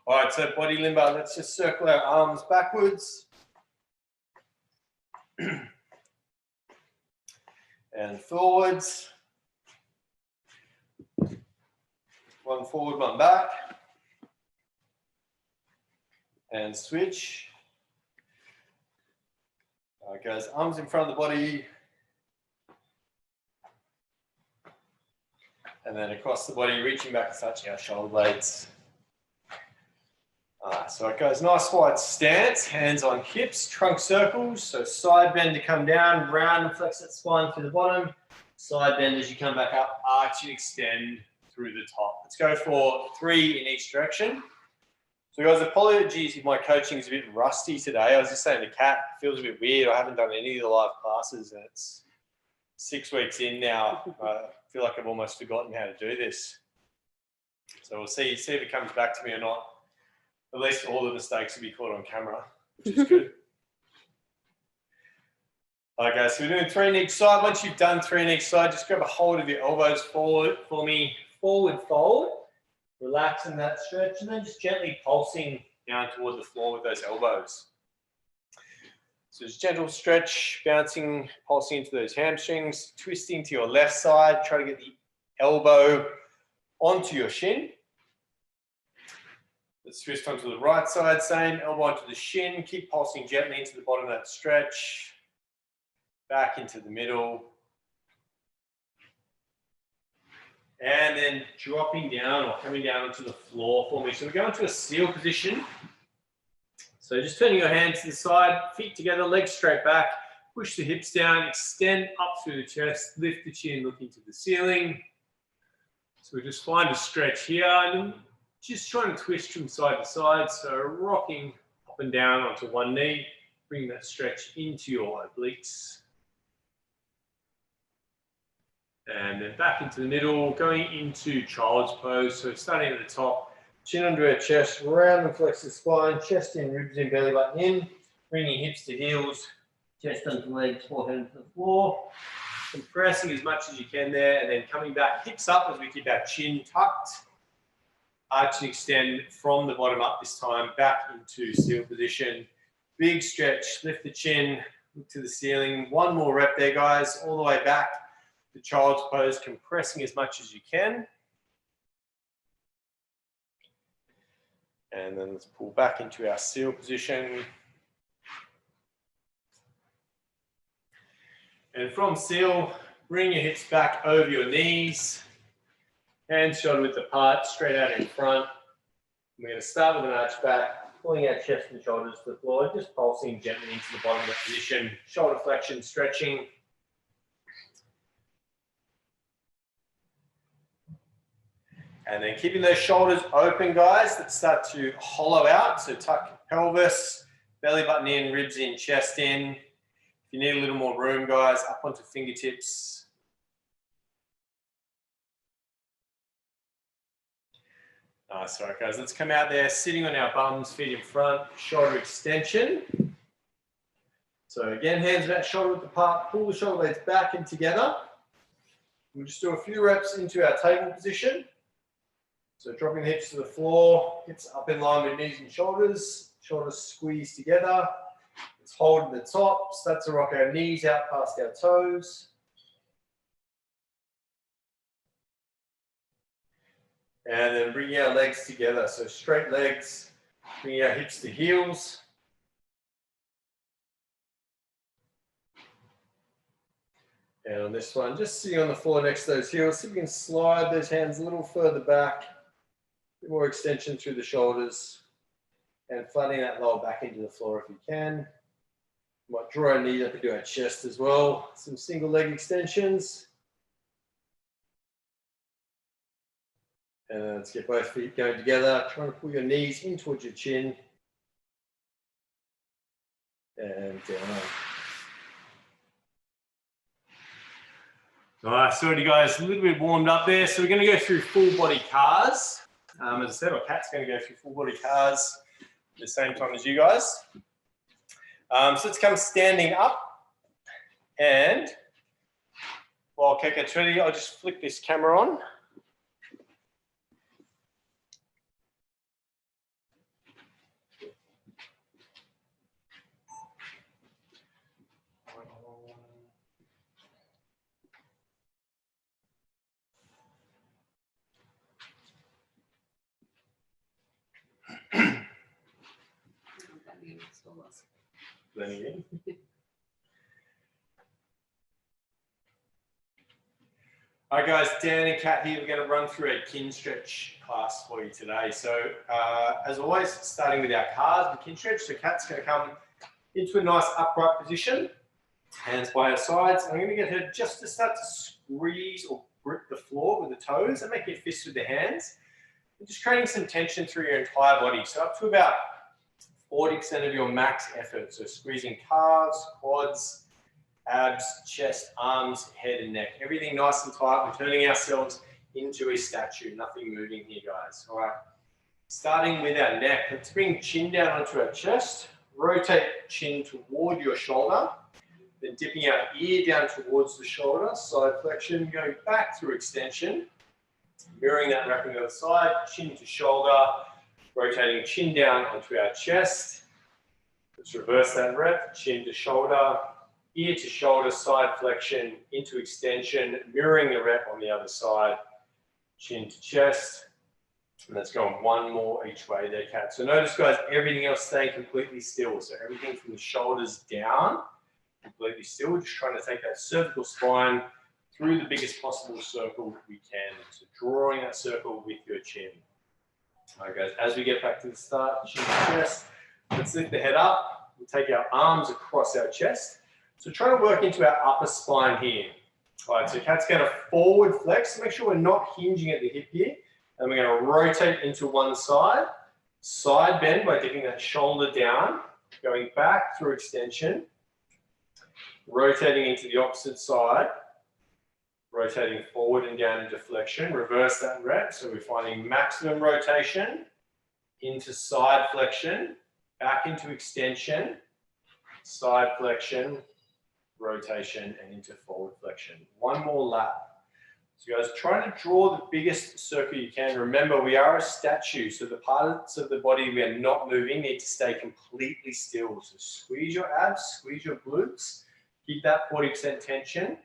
All right, so body limber, let's just circle our arms backwards. And forwards. One forward, one back. And switch. All right, guys, arms in front of the body. And then across the body, reaching back and touching our shoulder blades. So it goes nice wide stance, hands on hips, trunk circles. So side bend to come down, round and flex that spine through the bottom. Side bend as you come back up, arch and extend through the top. Let's go for 3 in each direction. So guys, apologies if my coaching is a bit rusty today. I was just saying to Kat, it feels a bit weird. I haven't done any of the live classes and it's 6 weeks in now. I feel like I've almost forgotten how to do this. So we'll see if it comes back to me or not. At least all the mistakes will be caught on camera, which is good. Okay, so we're doing 3 in each side. Once you've done 3 in each side, just grab a hold of your elbows forward for me. Forward fold. Relaxing that stretch and then just gently pulsing down toward the floor with those elbows. So just gentle stretch, bouncing, pulsing into those hamstrings, twisting to your left side. Try to get the elbow onto your shin. Let's twist onto the right side, same, elbow onto the shin, keep pulsing gently into the bottom of that stretch, back into the middle, and then dropping down or coming down onto the floor for me. So we're going to a seal position. So just turning your hands to the side, feet together, legs straight back, push the hips down, extend up through the chest, lift the chin, look into the ceiling. So we just find a stretch here and just trying to twist from side to side, so rocking up and down onto one knee, bring that stretch into your obliques. And then back into the middle, going into child's pose. So starting at the top, chin under our chest, round and flex the spine, chest in, ribs in, belly button in, bringing hips to heels, chest onto legs, forehead into the floor. Compressing as much as you can there, and then coming back, hips up as we keep our chin tucked. Arch and extend from the bottom up this time, back into seal position. Big stretch, lift the chin, look to the ceiling. One more rep there, guys, all the way back to child's pose, compressing as much as you can. And then let's pull back into our seal position. And from seal, bring your hips back over your knees. Hands shoulder width apart, straight out in front. We're going to start with an arch back, pulling our chest and shoulders to the floor, just pulsing gently into the bottom of that position. Shoulder flexion, stretching. And then keeping those shoulders open, guys, that start to hollow out. So tuck pelvis, belly button in, ribs in, chest in. If you need a little more room, guys, up onto fingertips. Nice, all right, guys, let's come out there, sitting on our bums, feet in front, shoulder extension. So again, hands back, shoulder width apart, pull the shoulder blades back and together. We'll just do a few reps into our table position. So dropping the hips to the floor, hips up in line with knees and shoulders squeeze together. Let's hold at the top, start to rock our knees out past our toes. And then bring our legs together. So straight legs, bring our hips to heels. And on this one, just sitting on the floor next to those heels, so you can slide those hands a little further back, a bit more extension through the shoulders, and flattening that lower back into the floor if you can. You might draw our knees up into our chest as well. Some single leg extensions. And let's get both feet going together. Trying to pull your knees in towards your chin. And down. Nice, already guys, a little bit warmed up there. So we're going to go through full body cars. As I said, our Kat's going to go through full body cars at the same time as you guys. So let's come standing up. And while Kat gets ready, I'll just flick this camera on. Blending in. All right, guys, Dan and Kat here. We're going to run through a Kinstretch class for you today. So, as always, starting with our calves, the Kinstretch. So, Kat's going to come into a nice upright position, hands by her sides. I'm going to get her just to start to squeeze or grip the floor with the toes and make your fists with the hands. And just creating some tension through your entire body. So, up to about 40% of your max effort. So, squeezing calves, quads, abs, chest, arms, head and neck. Everything nice and tight. We're turning ourselves into a statue. Nothing moving here, guys. All right. Starting with our neck. Let's bring chin down onto our chest. Rotate chin toward your shoulder. Then dipping our ear down towards the shoulder. Side flexion. Going back through extension. Mirroring that, wrapping the other side. Chin to shoulder. Rotating chin down onto our chest. Let's reverse that rep. Chin to shoulder. Ear to shoulder, side flexion into extension, mirroring the rep on the other side, chin to chest. And let's go on one more each way there, Kat. So notice, guys, everything else staying completely still. So everything from the shoulders down, completely still. We're just trying to take that cervical spine through the biggest possible circle we can. So drawing that circle with your chin. All right, guys, as we get back to the start, chin to chest, let's lift the head up. We'll take our arms across our chest. So try to work into our upper spine here. All right, so Kat's going to forward flex. Make sure we're not hinging at the hip here. And we're going to rotate into one side. Side bend by dipping that shoulder down. Going back through extension. Rotating into the opposite side. Rotating forward and down into flexion. Reverse that rep. So we're finding maximum rotation. Into side flexion. Back into extension. Side flexion. Rotation and into forward flexion. One more lap. So guys, try to draw the biggest circle you can. Remember, we are a statue, so the parts of the body we are not moving need to stay completely still. So squeeze your abs, squeeze your glutes, keep that 40% tension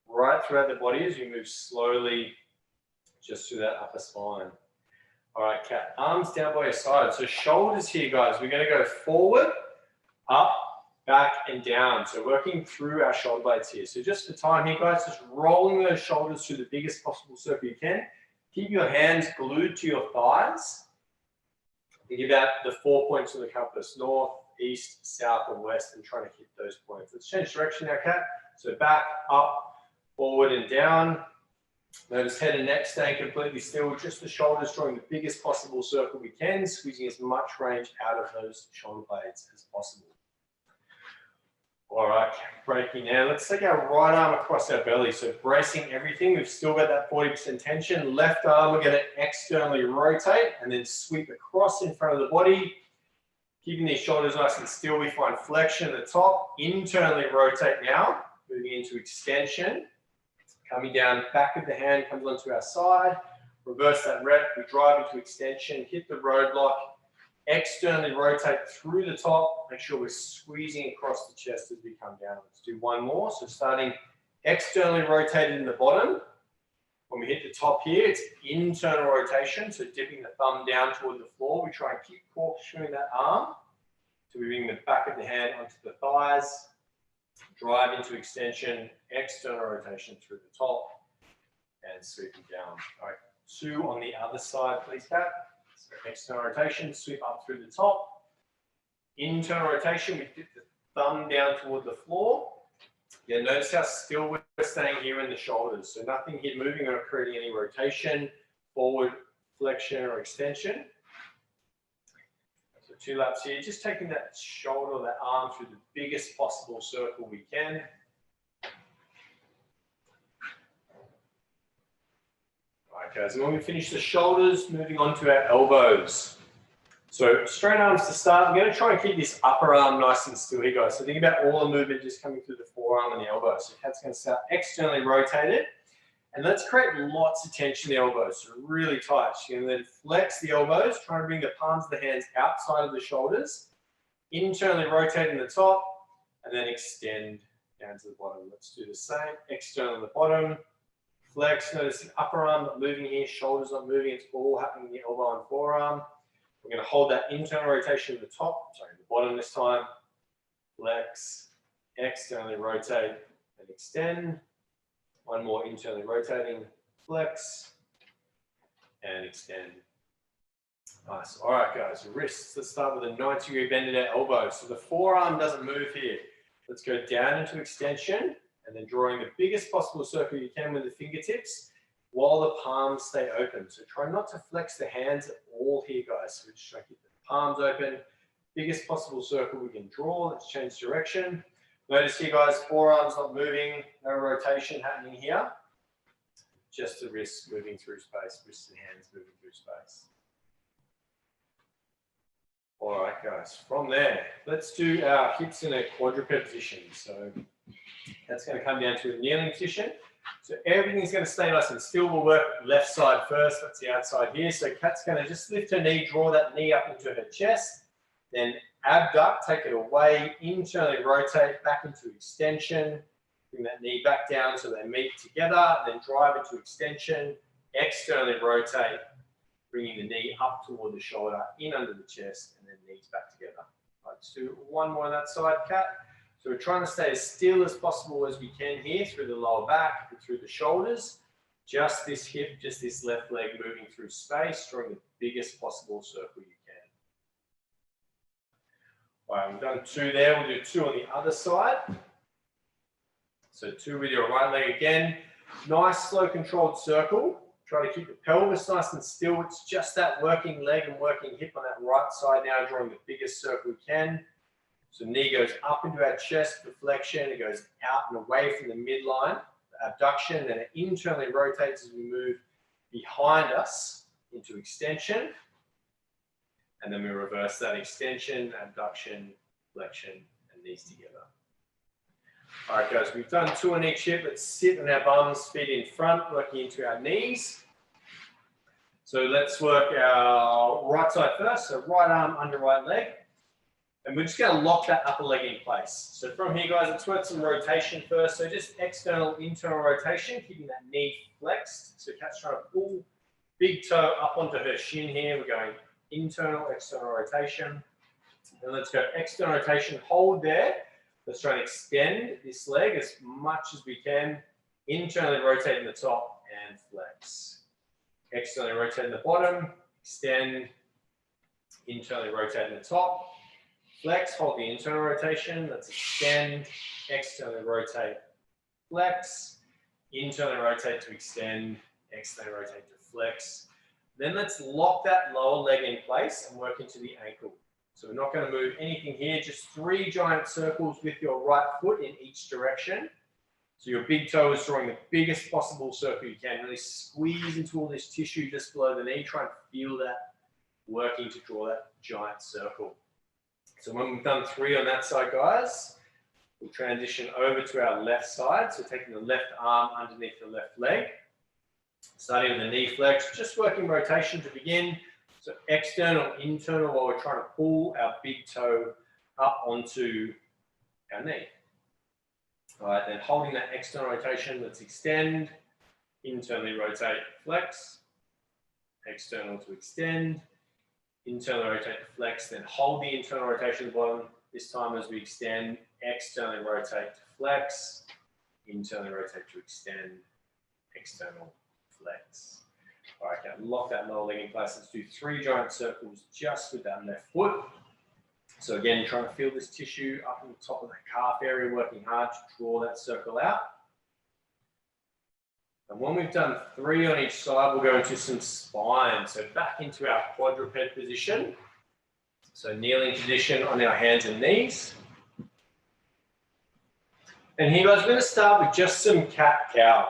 right throughout the body as you move slowly just through that upper spine. All right, Kat, arms down by your side. So shoulders here, guys. We're going to go forward, up, back and down. So working through our shoulder blades here. So just for time here, guys, just rolling those shoulders through the biggest possible circle you can. Keep your hands glued to your thighs. Think about the 4 points of the compass, north, east, south, and west, and trying to hit those points. Let's change direction now, Kat. So back, up, forward, and down. Notice head and neck staying completely still. Just the shoulders drawing the biggest possible circle we can, squeezing as much range out of those shoulder blades as possible. All right, breaking now. Let's take our right arm across our belly. So bracing everything. We've still got that 40% tension. Left arm, we're going to externally rotate and then sweep across in front of the body. Keeping these shoulders nice and still, we find flexion at the top. Internally rotate now. Moving into extension. Coming down, back of the hand comes onto our side. Reverse that rep. We drive into extension. Hit the roadblock. Externally rotate through the top. Make sure we're squeezing across the chest as we come down. Let's do one more. So starting externally rotated in the bottom. When we hit the top here, it's internal rotation. So dipping the thumb down toward the floor. We try and keep corkscrewing that arm. So we bring the back of the hand onto the thighs. Drive into extension. External rotation through the top. And sweeping down. All right. 2 on the other side, please, Pat. So external rotation, sweep up through the top. Internal rotation, we dip the thumb down toward the floor. Yeah, notice how still we're staying here in the shoulders. So nothing here moving or creating any rotation, forward, flexion, or extension. So 2 laps here, just taking that shoulder, that arm through the biggest possible circle we can. Okay, so when we finish the shoulders, moving on to our elbows. So straight arms to start. I'm going to try and keep this upper arm nice and still here, guys. So think about all the movement just coming through the forearm and the elbow. So Kat's going to start externally rotated. And let's create lots of tension in the elbows. So really tight. You're going to then flex the elbows, trying to bring the palms of the hands outside of the shoulders. Internally rotating the top, and then extend down to the bottom. Let's do the same. External at the bottom. Flex, notice the upper arm not moving here, shoulders not moving, it's all happening in the elbow and forearm. We're going to hold that internal rotation at the top, sorry, the bottom this time. Flex, externally rotate and extend. One more internally rotating, flex and extend. Nice. All right, guys, wrists. Let's start with a 90-degree bend at our elbow. So the forearm doesn't move here. Let's go down into extension and then drawing the biggest possible circle you can with the fingertips while the palms stay open. So try not to flex the hands at all here, guys. So just try to keep the palms open. Biggest possible circle we can draw. Let's change direction. Notice here, guys, forearms not moving, no rotation happening here. Just the wrists moving through space, wrists and hands moving through space. All right, guys, from there, let's do our hips in a quadruped position. So that's going to come down to a kneeling position. So everything's going to stay nice and still. We'll work left side first. That's the outside here. So Kat's going to just lift her knee, draw that knee up into her chest. Then abduct, take it away, internally rotate back into extension. Bring that knee back down so they meet together. Then drive into extension, externally rotate, bringing the knee up toward the shoulder, in under the chest, and then knees back together. Let's do one more on that side, Kat. So we're trying to stay as still as possible as we can here through the lower back, through the shoulders. Just this hip, just this left leg moving through space, drawing the biggest possible circle you can. All right, we've done 2 there. We'll do 2 on the other side. So 2 with your right leg again. Nice, slow, controlled circle. Try to keep the pelvis nice and still. It's just that working leg and working hip on that right side now, drawing the biggest circle we can. So knee goes up into our chest for flexion. It goes out and away from the midline, the abduction, and it internally rotates as we move behind us into extension. And then we reverse that extension, abduction, flexion, and knees together. All right, guys, we've done 2 on each hip. Let's sit on our bums, feet in front, working into our knees. So let's work our right side first. So right arm under right leg. And we're just going to lock that upper leg in place. So from here, guys, let's work some rotation first. So just external, internal rotation, keeping that knee flexed. So Kat's trying to pull big toe up onto her shin here. We're going internal, external rotation. And let's go external rotation, hold there. Let's try and extend this leg as much as we can. Internally rotate in the top and flex. Externally rotate in the bottom, extend, internally rotate in the top. Flex, hold the internal rotation. Let's extend, externally rotate, flex, internally rotate to extend, externally rotate to flex. Then let's lock that lower leg in place and work into the ankle. So we're not going to move anything here, just 3 giant circles with your right foot in each direction. So your big toe is drawing the biggest possible circle you can. Really squeeze into all this tissue just below the knee. Try and feel that working to draw that giant circle. So when we've done 3 on that side, guys, we'll transition over to our left side. So taking the left arm underneath the left leg. Starting with the knee flex, just working rotation to begin. So external, internal, while we're trying to pull our big toe up onto our knee. All right, then holding that external rotation, let's extend, internally rotate, flex, external to extend, internally rotate to flex, then hold the internal rotation at the bottom. This time as we extend, externally rotate to flex, internally rotate to extend, external flex. All right, now lock that lower leg in place. Let's do 3 giant circles just with that left foot. So again, trying to feel this tissue up on the top of the calf area, working hard to draw that circle out. And when we've done 3 on each side, we'll go into some spine. So back into our quadruped position. So kneeling position on our hands and knees. And here, guys, we're going to start with just some cat-cow.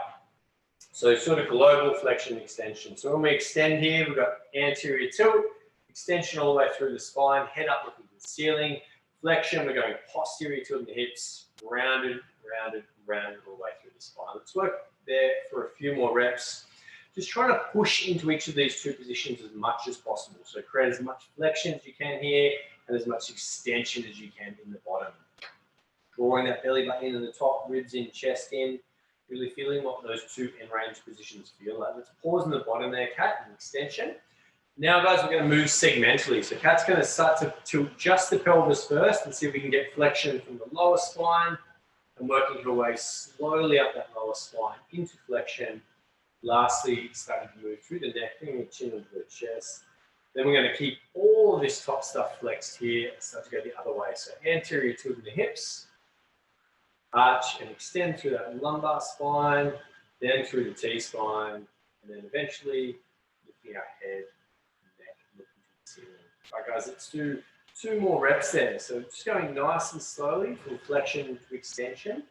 So sort of global flexion extension. So when we extend here, we've got anterior tilt, extension all the way through the spine, head up looking to the ceiling. Flexion, we're going posterior tilt in the hips, rounded, rounded, rounded all the way through the spine. Let's work there for a few more reps. Just trying to push into each of these 2 positions as much as possible. So create as much flexion as you can here and as much extension as you can in the bottom. Drawing that belly button in the top, ribs in, chest in. Really feeling what those 2 end range positions feel like. Let's pause in the bottom there, Kat, in extension. Now, guys, we're going to move segmentally. So Kat's going to start to tilt just the pelvis first and see if we can get flexion from the lower spine and working her way slowly up that lower spine into flexion. Lastly, starting to move through the neck, bringing the chin into the chest. Then we're going to keep all of this top stuff flexed here and start to go the other way. So anterior tilt in the hips, arch and extend through that lumbar spine, then through the T-spine, and then eventually lifting our head. All right, guys, let's do 2 more reps there. So just going nice and slowly from flexion to extension.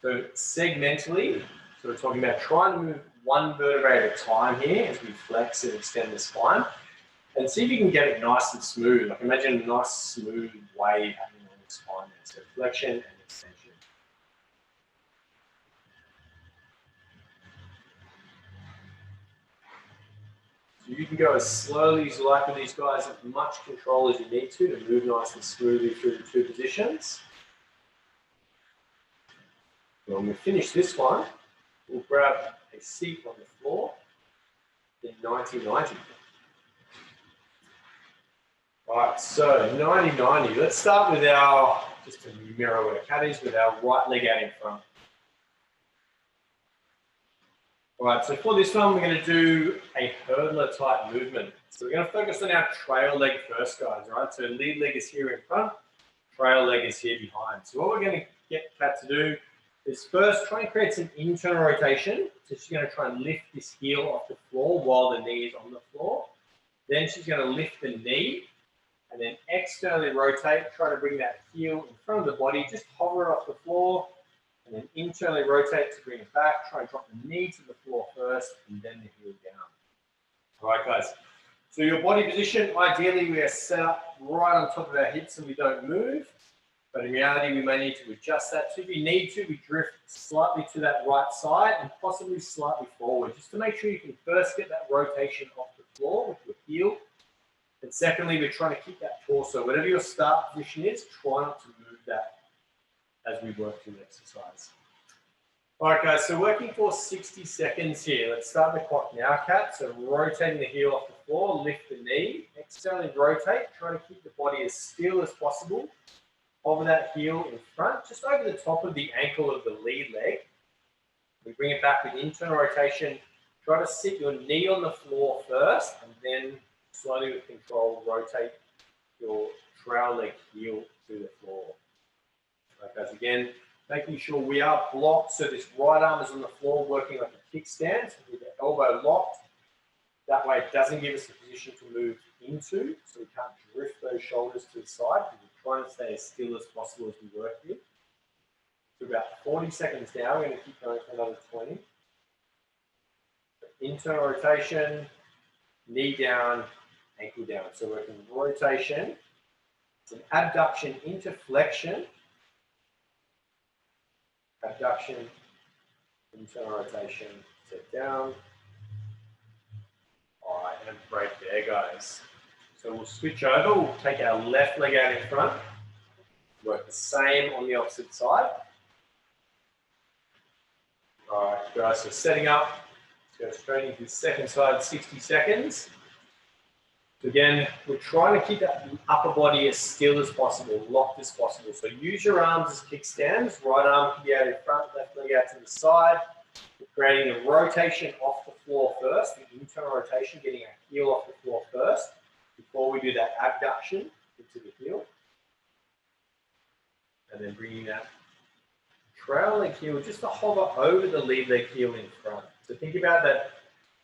So segmentally, so we're talking about trying to move 1 vertebrae at a time here as we flex and extend the spine. And see if you can get it nice and smooth. Like imagine a nice smooth wave happening on the spine there. So flexion and extension. So you can go as slowly as you like with these guys, as much control as you need to move nice and smoothly through the 2 positions. When we finish this one, we'll grab a seat on the floor, then 90-90. All right, so 90-90. Let's start with our, just to mirror where Kat is, with our right leg out in front. All right, so for this one, we're going to do a hurdler type movement. So we're going to focus on our trail leg first, guys, right? So lead leg is here in front, trail leg is here behind. So what we're going to get Kat to do is first try and create some internal rotation. So she's going to try and lift this heel off the floor while the knee is on the floor. Then she's going to lift the knee and then externally rotate, try to bring that heel in front of the body, just hover off the floor. And then internally rotate to bring it back. Try and drop the knee to the floor first and then the heel down. All right, guys. So your body position, ideally we are set up right on top of our hips and we don't move. But in reality, we may need to adjust that. So if you need to, we drift slightly to that right side and possibly slightly forward, just to make sure you can first get that rotation off the floor with your heel. And secondly, we're trying to keep that torso. Whatever your start position is, try not to move that as we work through the exercise. All right, guys, so working for 60 seconds here. Let's start the clock now, Kat. So rotating the heel off the floor, lift the knee, externally rotate, try to keep the body as still as possible. Over that heel in front, just over the top of the ankle of the lead leg. We bring it back with internal rotation. Try to sit your knee on the floor first, and then slowly with control, rotate your trail leg heel to the floor. Right, guys, again, making sure we are blocked, so this right arm is on the floor working like a kickstand, with the elbow locked. That way it doesn't give us a position to move into, so we can't drift those shoulders to the side. We're trying to stay as still as possible as we work here. So about 40 seconds now, we're going to keep going for another 20. Internal rotation, knee down, ankle down. So working rotation, it's an abduction into flexion, abduction, internal rotation, step down. All right, and break there, guys. So we'll switch over, we'll take our left leg out in front, work the same on the opposite side. All right, guys, so setting up, let's go straight into the second side, 60 seconds. So again, we're trying to keep that upper body as still as possible, locked as possible. So use your arms as kickstands, right arm can be out in front, left leg out to the side. We're creating a rotation off the floor first, the internal rotation, getting our heel off the floor first, before we do that abduction into the heel. And then bringing that trail leg heel just to hover over the lead leg heel in front. So think about that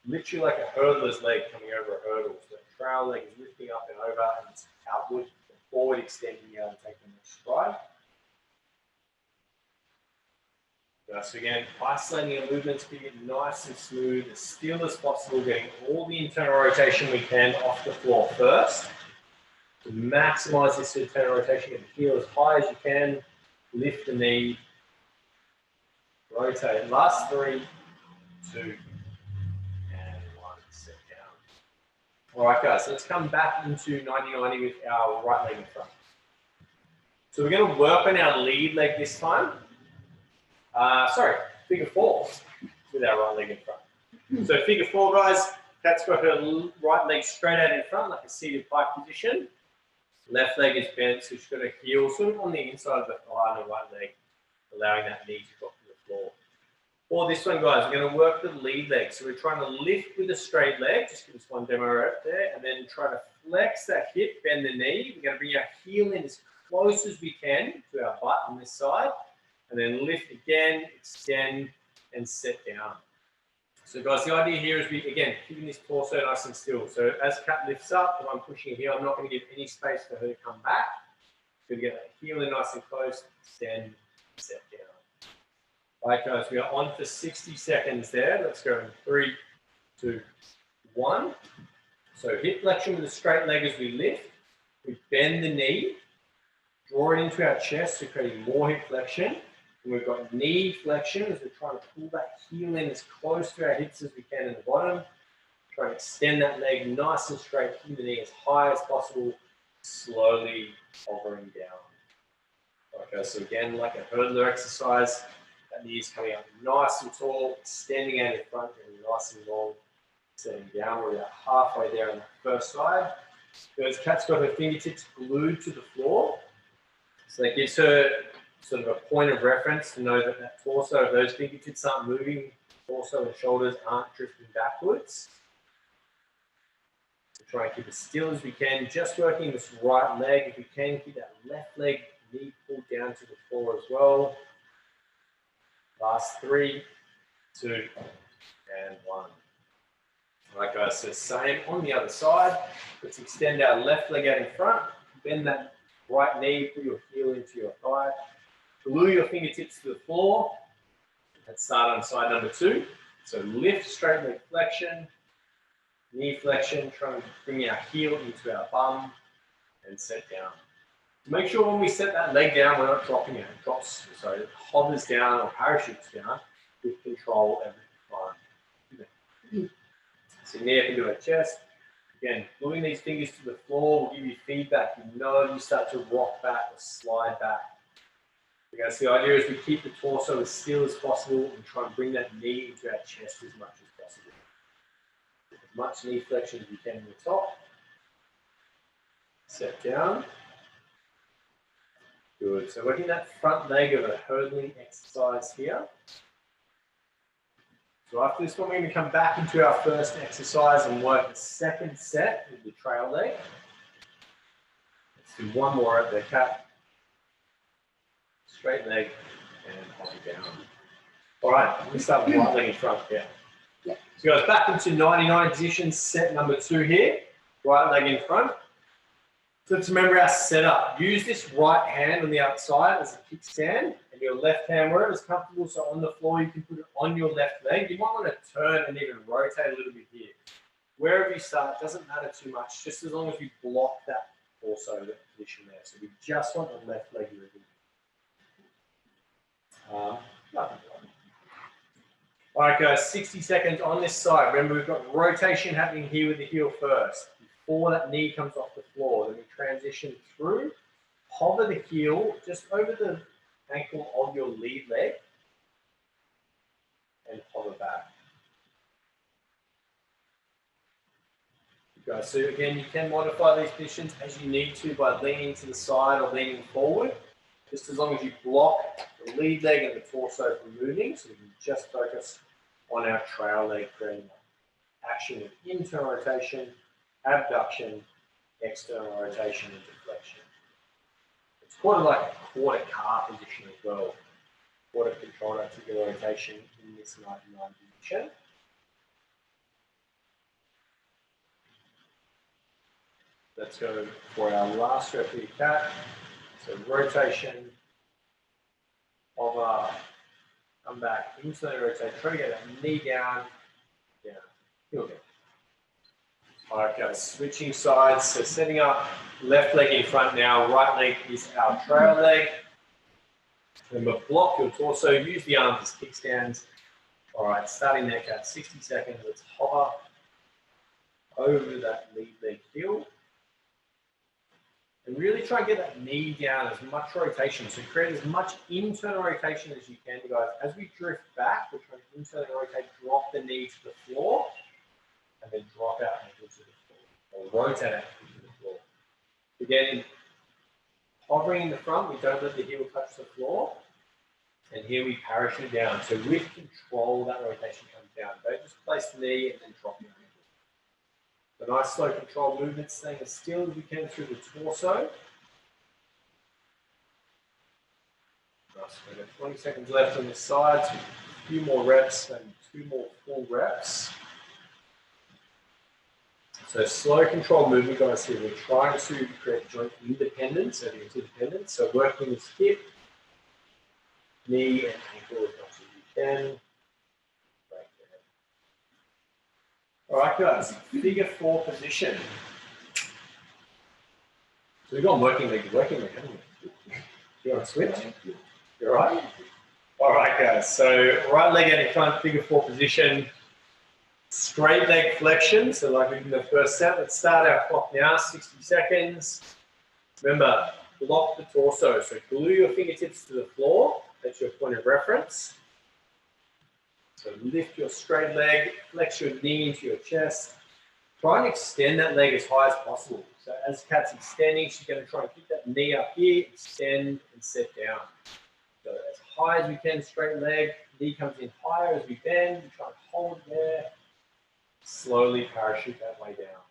literally like a hurdler's leg coming over a hurdle. So the trail leg is lifting up and over and it's outward and forward extending out and taking the next stride. So again, isolating our movements, keeping it nice and smooth, as still as possible, getting all the internal rotation we can off the floor first. To maximize this internal rotation, get the heel as high as you can, lift the knee, rotate. Last 3, 2, and 1, set down. All right, guys, so let's come back into 90-90 with our right leg in front. So we're going to work on our lead leg this time. Figure 4 with our right leg in front. So figure 4, guys, Cat's got her right leg straight out in front, like a seated pike position. Left leg is bent, so she's got her heel sort of on the inside of the thigh and the right leg, allowing that knee to drop to the floor. For this one, guys, we're going to work the lead leg. So we're trying to lift with a straight leg. Just give us one demo rep there. And then try to flex that hip, bend the knee. We're going to bring our heel in as close as we can to our butt on this side. And then lift again, extend, and set down. So, guys, the idea here is we, again, keeping this torso nice and still. So as Cat lifts up, if I'm pushing here, I'm not going to give any space for her to come back. We're going to get that heel in nice and close, extend, set down. All right, guys, we are on for 60 seconds there. Let's go in 3, 2, 1. So hip flexion with a straight leg as we lift. We bend the knee, draw it into our chest, so creating more hip flexion. And we've got knee flexion as we're trying to pull that heel in as close to our hips as we can in the bottom. Try and extend that leg nice and straight, keep the knee as high as possible, slowly hovering down. Okay, so again, like a hurdler exercise, that knee is coming up nice and tall, extending out in front, getting nice and long, setting down. We're about halfway there on the first side. Because Cat's got her fingertips glued to the floor, so that gives her sort of a point of reference to know that that torso, those fingertips aren't moving, torso and shoulders aren't drifting backwards. So try and keep as still as we can, just working this right leg. If we can, keep that left leg knee pulled down to the floor as well. Last 3, 2, and 1. All right, guys, so same on the other side. Let's extend our left leg out in front, bend that right knee, put your heel into your thigh, glue your fingertips to the floor. Let's start on side number 2. So lift, straight leg flexion, knee flexion, trying to bring our heel into our bum and set down. Make sure when we set that leg down, we're not dropping it. It drops, so it hovers down or parachutes down with control every time. So knee up into our chest. Again, gluing these fingers to the floor will give you feedback. You know you start to rock back or slide back. Okay, so the idea is we keep the torso as still as possible and try and bring that knee into our chest as much as possible. As much knee flexion as you can in the top. Set down. Good. So working that front leg of a hurdling exercise here. So after this one, we're going to come back into our first exercise and work the second set with the trail leg. Let's do one more at the Cat. Straight leg and hold it down. All right, let me start with right leg in front here. Yeah. So guys, back into 99 position, set number 2 here. Right leg in front. So let's remember our setup. Use this right hand on the outside as a kickstand and your left hand wherever it's comfortable. So on the floor, you can put it on your left leg. You might want to turn and even rotate a little bit here. Wherever you start, doesn't matter too much, just as long as you block that torso, that position there. So we just want the left leg moving. All right, guys, 60 seconds on this side. Remember, we've got rotation happening here with the heel first. Before that knee comes off the floor, then we transition through, hover the heel just over the ankle of your lead leg, and hover back. Okay, so again, you can modify these positions as you need to by leaning to the side or leaning forward, just as long as you block the lead leg and the torso from moving, so we can just focus on our trail leg, creating action with internal rotation, abduction, external rotation, and deflection. It's quite like a quarter car position as well. Quarter controlled articular rotation in this 99 position. Let's go for our last rep here, Cat. So rotation, hover, come back, internally rotate, try to get that knee down, heel down. All right, guys, switching sides. So setting up left leg in front now, right leg is our trail leg. Remember, block your torso, use the arms as kickstands. All right, starting there, Cat, 60 seconds. Let's hover over that lead leg heel. And really try and get that knee down, as much rotation. So create as much internal rotation as you can, guys. As we drift back, we're trying to internally rotate, drop the knee to the floor. and then drop our ankle to the floor, or rotate our ankle to the floor. Again, hovering in the front, we don't let the heel touch the floor. And here we parachute down. So with control, that rotation comes down. Don't just place the knee and then drop your ankle. A nice slow control movement, staying as still as we can through the torso. Nice. We've got 20 seconds left on the sides. A few more reps and 2 more full reps. So slow control movement, guys, here. We're trying to create joint independence and interdependence. So working with hip, knee and ankle as much as you can. Right there. All right, guys, figure 4 position. So we've got working leg, haven't we? You want to switch? You all right? All right, guys, so right leg out in front, figure 4 position. Straight leg flexion, so like we did in the first set. Let's start our clock now, 60 seconds. Remember, block the torso, so glue your fingertips to the floor. That's your point of reference. So lift your straight leg, flex your knee into your chest. Try and extend that leg as high as possible. So as Kat's extending, she's going to try and keep that knee up here, extend and set down. So as high as we can, straight leg, knee comes in higher as we bend, we try and hold it there. Slowly parachute that way down.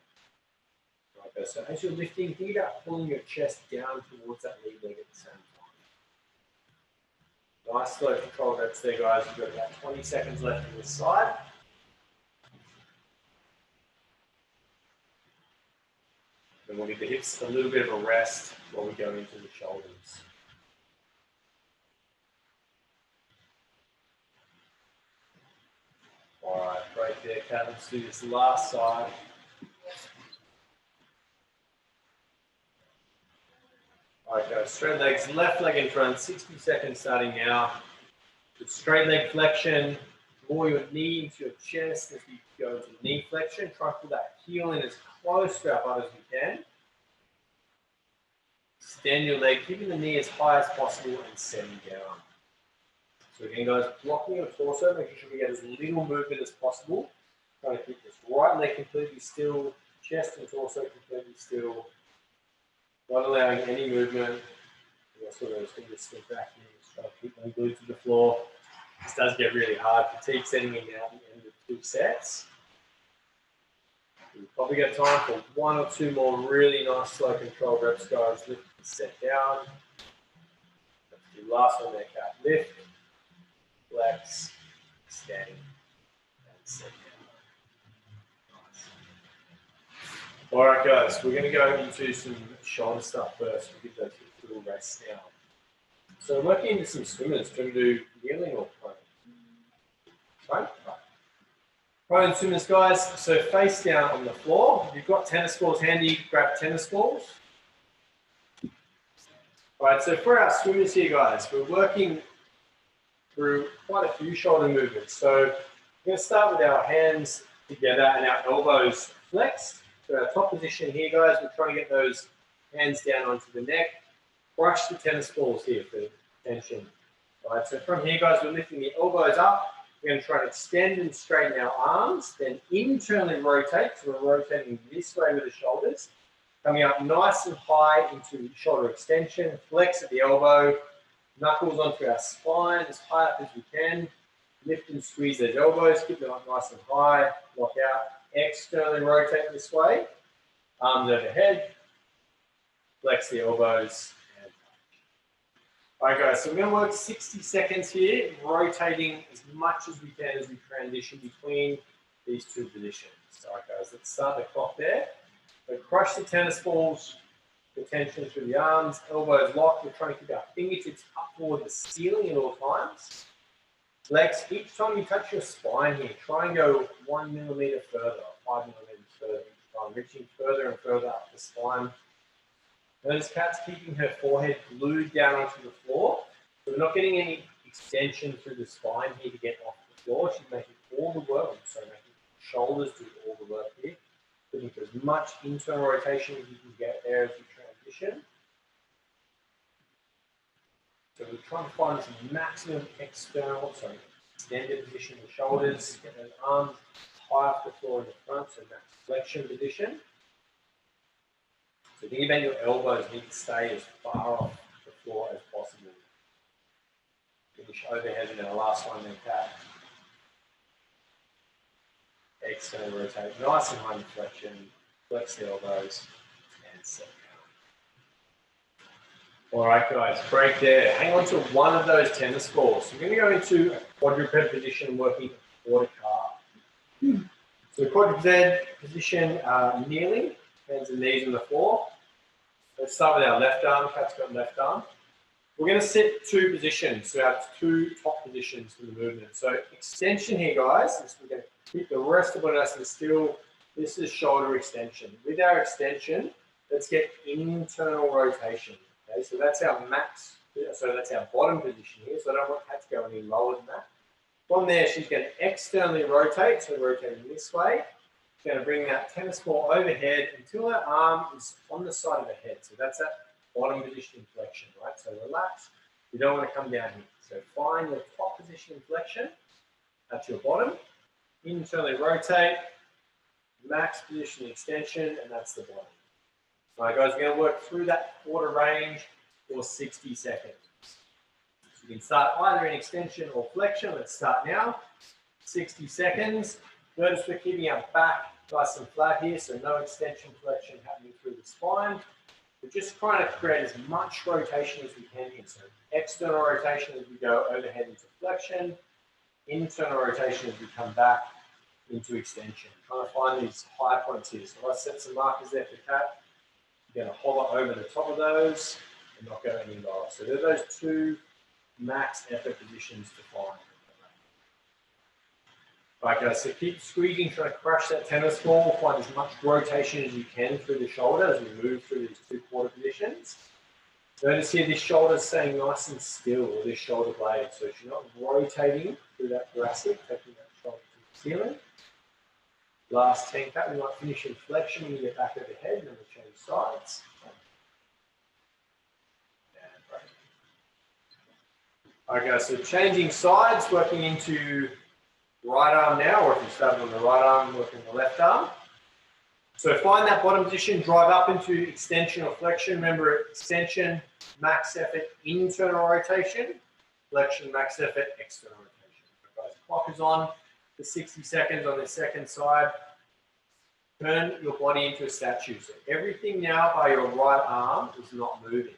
Okay, so as you're lifting, think about pulling your chest down towards that lead leg at the same time. Nice slow control reps there, guys. You've got about 20 seconds left on this side. And we'll give the hips a little bit of a rest while we go into the shoulders. All right, great there, Kat. Let's do this last side. All right, guys, straight legs, left leg in front, 60 seconds starting now. With straight leg flexion, draw your knee into your chest as we go into knee flexion. Try to pull that heel in as close to our butt as we can. Extend your leg, keeping the knee as high as possible and setting down. So again, guys, blocking your torso, making sure we get as little movement as possible. Trying to keep this right leg completely still, chest and torso completely still. Not allowing any movement. That's what I was going to step back here. Just try to keep them glued to the floor. This does get really hard. Fatigue setting in now at the end of 2 sets. We've probably got time for 1 or 2 more really nice slow control reps, guys. Lift and set down. Let's do last one there, Kat. Lift, flex, extend, and set down. All right, guys, we're going to go into some shoulder stuff first. We'll give those a little rest now. So working into some swimmers. Do you want to do kneeling or prone? Prone? Prone swimmers, guys. So face down on the floor. If you've got tennis balls handy, grab tennis balls. All right, so for our swimmers here, guys, we're working through quite a few shoulder movements. So we're going to start with our hands together and our elbows flexed. So our top position here, guys, we're trying to get those hands down onto the neck. Brush the tennis balls here for tension. All right, so from here, guys, we're lifting the elbows up. We're going to try and extend and straighten our arms, then internally rotate. So we're rotating this way with the shoulders. Coming up nice and high into shoulder extension, flex at the elbow, knuckles onto our spine as high up as we can. Lift and squeeze those elbows, keep them up nice and high, lock out. Externally rotate this way, arms overhead, flex the elbows. And all right, guys, so we're going to work 60 seconds here, rotating as much as we can as we transition between these 2 positions. All right, guys, let's start the clock there. So crush the tennis balls, the tension through the arms, elbows locked. We're trying to keep our fingertips up toward the ceiling at all times. Flex, each time you touch your spine here, try and go 1 millimeter further, 5 millimeters further each time, reaching further and further up the spine. Notice Kat's keeping her forehead glued down onto the floor. So we're not getting any extension through the spine here to get off the floor. She's making all the work, so making shoulders do all the work here. Looking for as much internal rotation as you can get there as you transition. So we're trying to find this maximum extended position of the shoulders, get those arms high off the floor in the front, so max flexion position. So think about your elbows need to stay as far off the floor as possible. Finish overhead and then the last one, then cat. External rotate, nice and high in flexion, flex the elbows, and set down. All right, guys, break there. Hang on to one of those tennis balls. So we're going to go into a quadruped position, working quarter calf. So quadruped position, kneeling, hands and knees on the floor. Let's start with our left arm. Cat's got left arm. We're going to set two positions, so our two top positions for the movement. So extension here, guys. We're going to keep the rest of it nice and still. This is shoulder extension. With our extension, let's get internal rotation. Okay, so that's our max. So that's our bottom position here. So I don't want Cat to go any lower than that. From there, she's going to externally rotate. So rotating this way. She's going to bring that tennis ball overhead until her arm is on the side of her head. So that's that bottom position flexion, right? So relax. You don't want to come down here. So find your top position flexion. That's your bottom. Internally rotate. Max position extension, and that's the bottom. All right, guys, we're going to work through that quarter range for 60 seconds. So you can start either in extension or flexion. Let's start now. 60 seconds. Notice we're keeping our back nice and flat here, so no extension flexion happening through the spine. We're just trying to create as much rotation as we can here. So external rotation as we go overhead into flexion, internal rotation as we come back into extension. Trying to find these high points here. So let's set some markers there for Cat. You're going to hover over the top of those and not go any lower. So they're those two max effort positions to find. Right, guys, so keep squeezing, trying to crush that tennis ball. Find as much rotation as you can through the shoulder as we move through these two quarter positions. Notice here this shoulder is staying nice and still, or this shoulder blade. So she's not rotating through that thoracic, taking that shoulder to the ceiling. Last 10 cut, we might finish in flexion when you get back overhead, and then we'll change sides. And break. Okay, so changing sides, working into right arm now, or if you started on the right arm, working the left arm. So find that bottom position, drive up into extension or flexion. Remember, extension, max effort, internal rotation. Flexion, max effort, external rotation. Guys, clock is on for 60 seconds on the second side. Turn your body into a statue. So everything now by your right arm is not moving.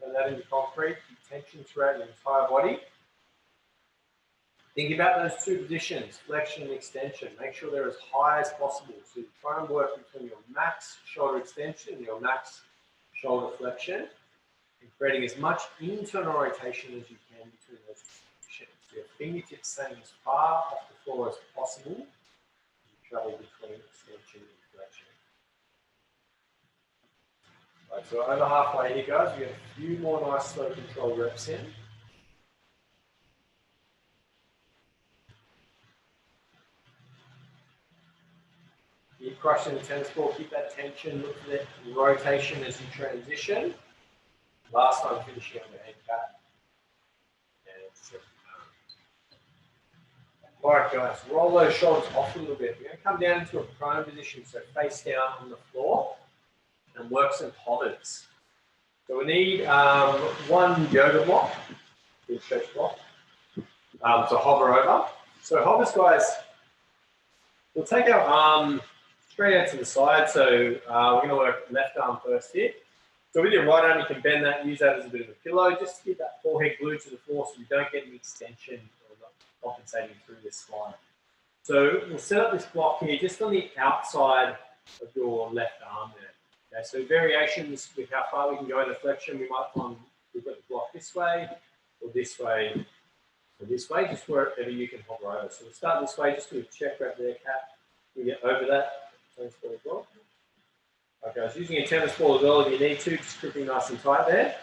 Turn that into concrete, keep tension throughout your entire body. Think about those two positions, flexion and extension. Make sure they're as high as possible. So you try and work between your max shoulder extension and your max shoulder flexion, and creating as much internal rotation as you can between those two positions. So your fingertips staying as far off the floor as possible as you travel between extension and flexion. Right, so over halfway here, guys. We have a few more nice slow control reps in. Keep crushing the tennis ball, keep that tension, look for that rotation as you transition. Last time finishing on the head cut. And sit down. All right, guys, roll those shoulders off a little bit. We're going to come down into a prone position, so face down on the floor, and work some hovers. So we need one yoga block, a stretch block, to hover over. So hovers, guys, we'll take our arm straight out to the side. So we're going to work left arm first here. So with your right arm, you can bend that, use that as a bit of a pillow, just to keep that forehead glued to the floor so you don't get any extension or not compensating through this spine. So we'll set up this block here just on the outside of your left arm there. Okay, so variations with how far we can go in the flexion, we might find we've got the block this way, or this way, or this way, just wherever you can hover over. So we'll start this way, just do a check right there, Cat. We get over that tennis ball as well. Okay, so using a tennis ball as well if you need to, just gripping nice and tight there.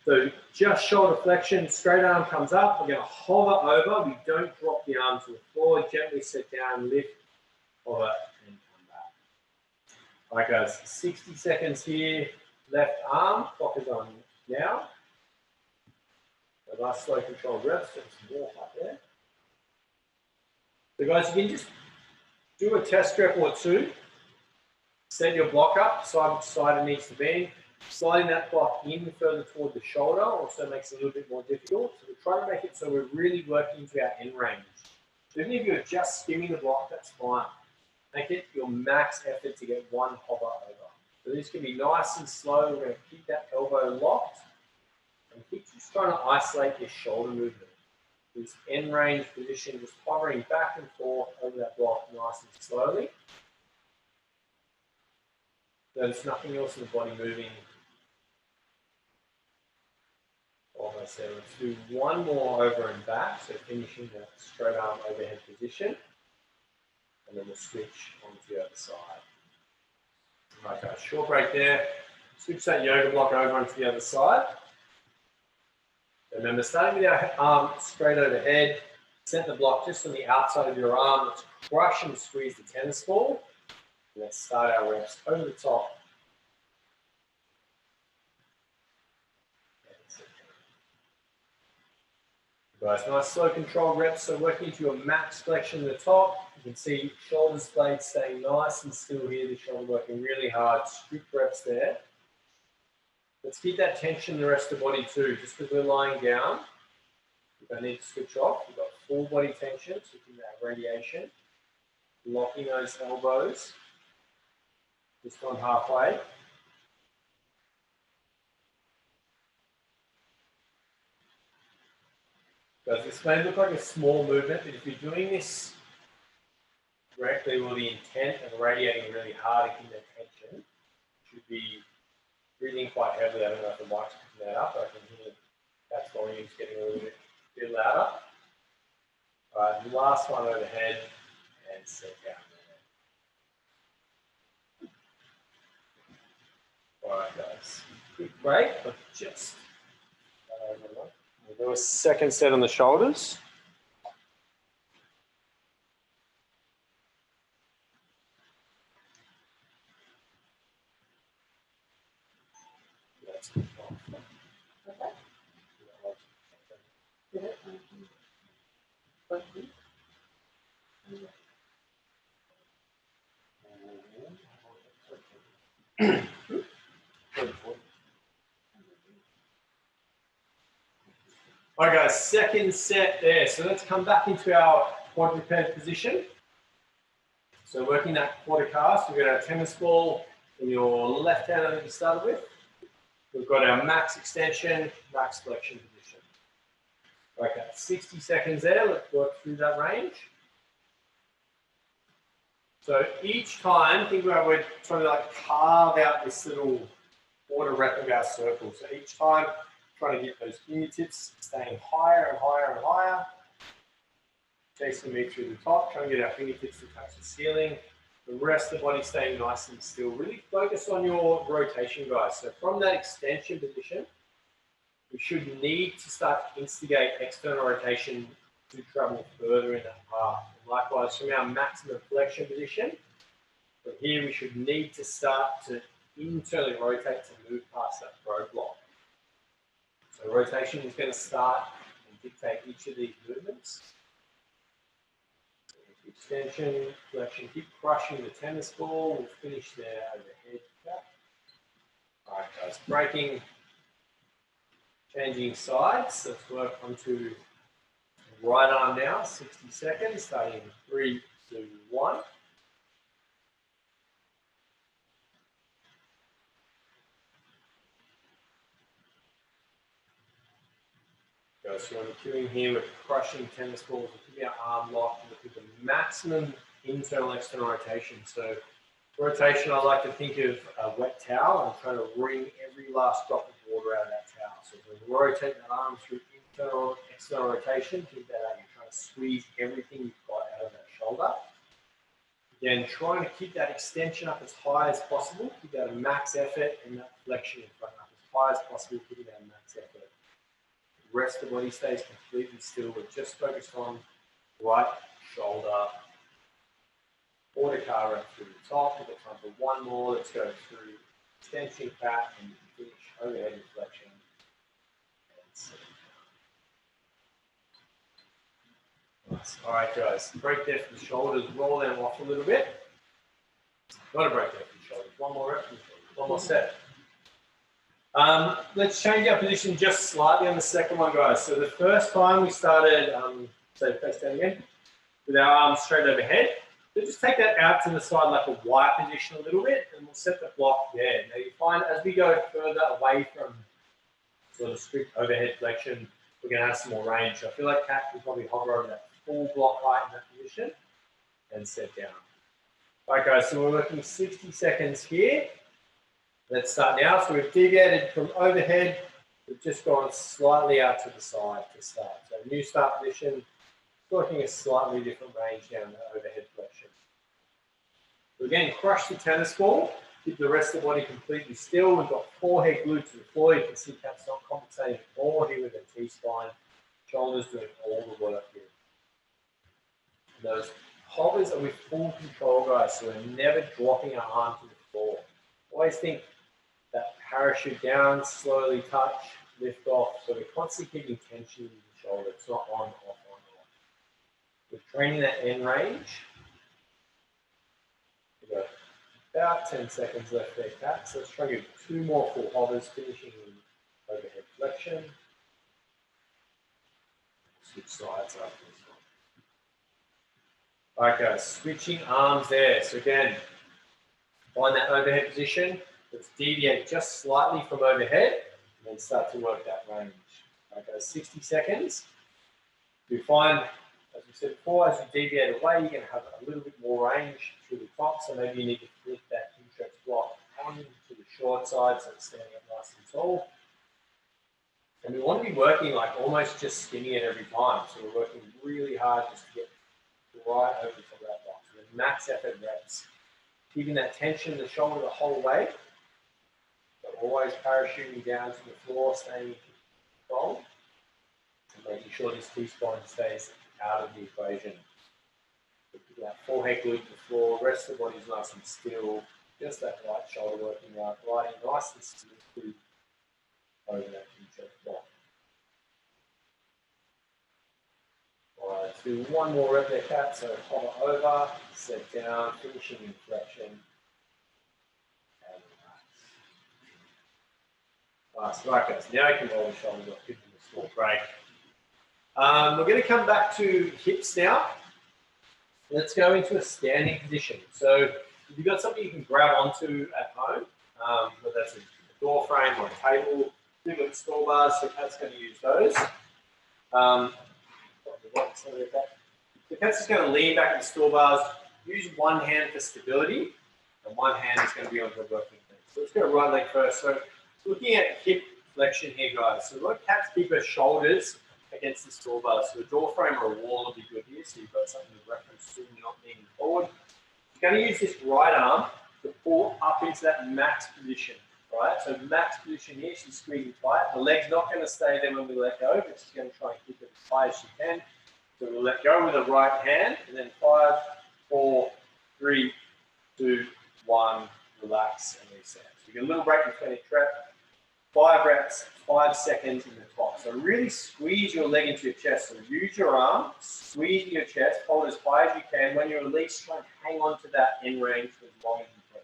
So just shoulder flexion, straight arm comes up. We're going to hover over. We don't drop the arm to the floor. Gently sit down, lift, hover, and come back. All right, guys, 60 seconds here. Left arm, clock is on now. So nice slow controlled reps, some more up there. So guys, you can just Do a test rep or two. Set your block up, side to side it needs to be. Sliding that block in further toward the shoulder also makes it a little bit more difficult. So we're trying to make it so we're really working to our end range. So even if you're just skimming the block, that's fine. Make it your max effort to get one hover over. So this can be nice and slow. We're going to keep that elbow locked and keep just trying to isolate your shoulder movement. This end range position, just hovering back and forth over that block nice and slowly. There's nothing else in the body moving. Almost there. Let's do one more over and back, so finishing that straight arm overhead position. And then we'll switch onto the other side. Okay, short break there. Switch that yoga block over onto the other side. Remember, starting with our arm straight overhead, set the block just on the outside of your arm. Let's crush and squeeze the tennis ball. And let's start our reps over the top. Guys, nice slow controlled reps. So working to your max flexion at the top. You can see shoulders blades staying nice and still here. The shoulder working really hard. Strict reps there. Let's keep that tension in the rest of the body too. Just because we're lying down, you don't need to switch off. You've got full body tension, so keep that radiation. Locking those elbows. Just on halfway. Guys, this may look like a small movement, but if you're doing this correctly with the intent of radiating really hard and keeping that tension, you should be breathing quite heavily. I don't know if the mic's picking that up, but I can hear that volume's getting a little bit louder. All right, the last one overhead and set down there. All right, guys. Quick break, but just we'll do a second set on the shoulders. All right, guys, second set there. So let's come back into our quadruped position. So working that quarter cast, we've got our tennis ball in your left hand that we started with. We've got our max extension, max flexion position. Okay, 60 seconds there. Let's work through that range. So each time, think about we're trying to like carve out this little quarter rep of our circle. So each time, trying to get those fingertips staying higher and higher and higher. Chasing me through the top, trying to get our fingertips to touch the ceiling. The rest of the body staying nice and still. Really focus on your rotation, guys. So from that extension position, we should need to start to instigate external rotation to travel further in that path. And likewise, from our maximum flexion position, from here we should need to start to internally rotate to move past that roadblock. So rotation is going to start and dictate each of these movements. Extension, flexion, keep crushing the tennis ball. We'll finish there overhead. All right, guys, breaking, changing sides. Let's work onto the right arm now, 60 seconds, starting in 3, 2, 1. So when we're cueing here, we're crushing tennis balls, we're keeping our arm locked, we're keeping the maximum internal external rotation. So rotation, I like to think of a wet towel and trying to wring every last drop of water out of that towel. So when we rotate the arm through internal, external rotation, keep that out. You're trying to squeeze everything you've got out of that shoulder. Again, trying to keep that extension up as high as possible, keep that at max effort, and that flexion in front up as high as possible, keeping that at max effort. The rest of the body stays completely still. We're just focused on right shoulder. Quarter car rep through the top. We've got time for one more. Let's go through extension back and finish overhead inflection. Nice. All right, guys. Break there for the shoulders. Roll them off a little bit. Not a break there for the shoulders. One more rep. One more set. Let's change our position just slightly on the second one, guys. So the first time we started, so face down again, with our arms straight overhead. So just take that out to the side like a Y position a little bit, and we'll set the block there. Now you find as we go further away from sort of strict overhead flexion, we're going to have some more range. So I feel like cat will probably hover over that full block height in that position and set down. All right, guys, so we're working 60 seconds here. Let's start now. So we've deviated from overhead. We've just gone slightly out to the side to start. So new start position, working a slightly different range down the overhead flexion. So again, crush the tennis ball. Keep the rest of the body completely still. We've got forehead glued to the floor. You can see Cat's not compensating at all here with the T-spine. Shoulders doing all the work here. And those hovers are with full control, guys. So we're never dropping our arm to the floor. Always think that parachute down, slowly touch, lift off. So we're constantly keeping tension in the shoulder. It's not on, off, on, off. We're training that end range. We've got about 10 seconds left there, Cat. So let's try to get 2 more full hovers, finishing in overhead flexion. Switch sides after this one. All right, guys, switching arms there. So again, find that overhead position. Let's deviate just slightly from overhead and then start to work that range. All right, guys, 60 seconds. You find, as we said before, as you deviate away, you're going to have a little bit more range through the top. So maybe you need to flip that Kinstretch block on to the short side so it's standing up nice and tall. And we want to be working like almost just skinning it every time. So we're working really hard just to get right over to that box. So max effort reps. Keeping that tension in the shoulder the whole way. But always parachuting down to the floor, staying in control. And making sure this T-spine stays out of the equation. Keep that forehead glued to the floor, rest of the body's nice and still. Just that right shoulder working out, gliding nice and smoothly over that Kinstretch block. All right, do one more rep there, Cat. So hover over, set down, finishing in flexion. And relax. Nice. Right, guys. Now you can roll the shoulders off, give them a small break. We're going to come back to hips now. Let's go into a standing position. So if you've got something you can grab onto at home, whether that's a door frame or a table, you've got store bars, so Cat's going to use those. The Cat's just going to lean back in the store bars, use one hand for stability, and one hand is going to be on the working thing. So let's go right leg first. So looking at hip flexion here, guys. So let Cat's keep her shoulders against the store bar. So a door frame or a wall will be good here, so you've got something to reference to when you're not leaning forward. You're going to use this right arm to pull up into that max position. Right, so max position here, she's squeezing tight. The leg's not going to stay there when we let go, but she's going to try and keep it as high as she can. So we'll let go with the right hand, and then 5, 4, 3, 2, 1, relax and reset. So you get a little break between each rep. 5 reps, 5 seconds in the top. So really squeeze your leg into your chest. So use your arm, squeeze your chest, hold as high as you can. When you release, try and hang on to that end range for as long as you can.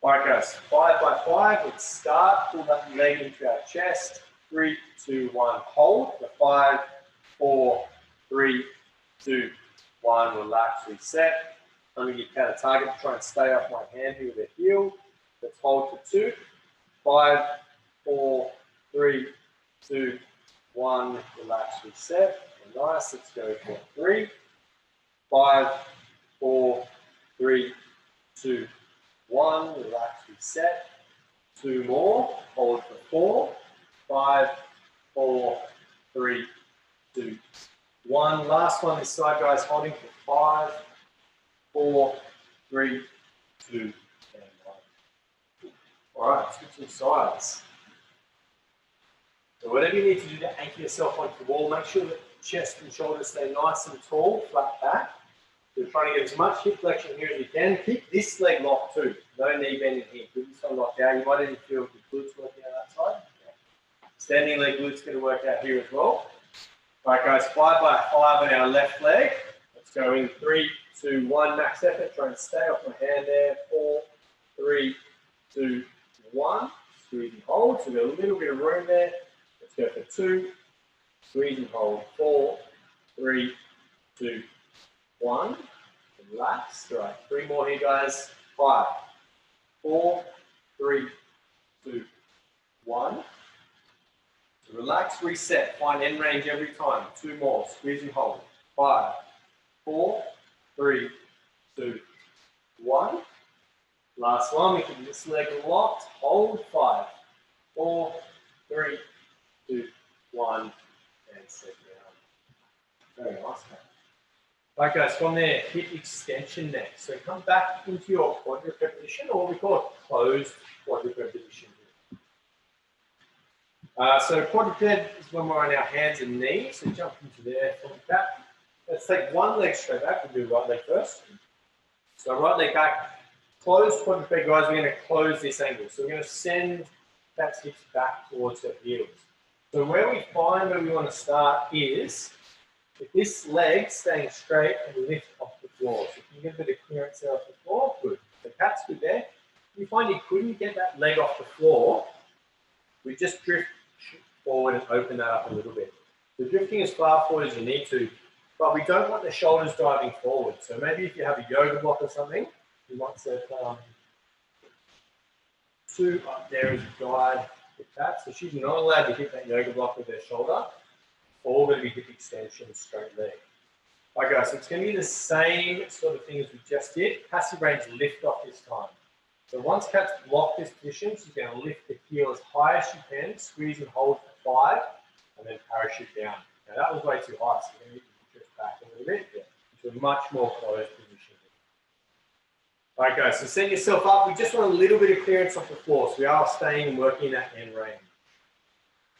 All right, guys, 5 by 5. Let's start. Pull that leg into our chest. 3, 2, 1. Hold. The 5, 4, 3, 2, 1. Relax. Reset. I'm going to give Cat a target to try and stay off my hand here with the heel. Let's hold for 2, 5, 4, 3, 2, 1. Relax. Reset. And nice. Let's go for 3, 5, 4, 3, 2, 1, relax, reset. 2 more, hold for 4, 5, 4, 3, 2, 1. Last one this side, guys, holding for 5, 4, 3, 2, and 1. All right, switching sides. So whatever you need to do to anchor yourself onto the wall, make sure that chest and shoulders stay nice and tall, flat back. You're trying to get as much hip flexion here as you can. Keep this leg locked too. No knee bending here. Keep this one locked out. You might even feel the glutes working out that side. Standing leg glutes going to work out here as well. All right, guys, 5 by 5 on our left leg. Let's go in 3, 2, 1, max effort. Try and stay off my hand there. 4, 3, 2, 1. Squeeze and hold. So we've got a little bit of room there. Let's go for 2. Squeeze and hold. 4, 3, 2, 1. Relax. All right, 3 more here, guys. 5, 4, 3, 2, 1. Relax, reset. Find end range every time. 2 more. Squeeze and hold. 5, 4, 3, 2, 1. Last one. We can this leg locked. Hold. 5, 4, 3, 2, 1. And sit down. Very nice. Right, guys, from there, hip extension next. So come back into your quadruped position, or we call it closed quadruped position. So quadruped is when we're on our hands and knees. So jump into there, from back. Let's take one leg straight back. We'll do right leg first. So right leg back, closed quadruped, guys. We're going to close this angle. So we're going to send that hips back towards the heels. So where we find where we want to start is if this leg staying straight and lift off the floor. So if you get a bit of clearance there off the floor, good. The cat's good there. If you find you couldn't get that leg off the floor, we just drift forward and open that up a little bit. So drifting as far forward as you need to, but we don't want the shoulders driving forward. So maybe if you have a yoga block or something, you want to 2 up there as a guide with that. So she's not allowed to hit that yoga block with her shoulder. All going to be hip extension, straight leg. All right, guys, so it's going to be the same sort of thing as we just did. Passive range lift off this time. So once Kat's blocked this position, she's going to lift the heel as high as she can, squeeze and hold for 5, and then parachute down. Now that was way too high, so we're going to drift back a little bit into a much more closed position. All right, guys, so set yourself up. We just want a little bit of clearance off the floor, so we are staying and working that end range.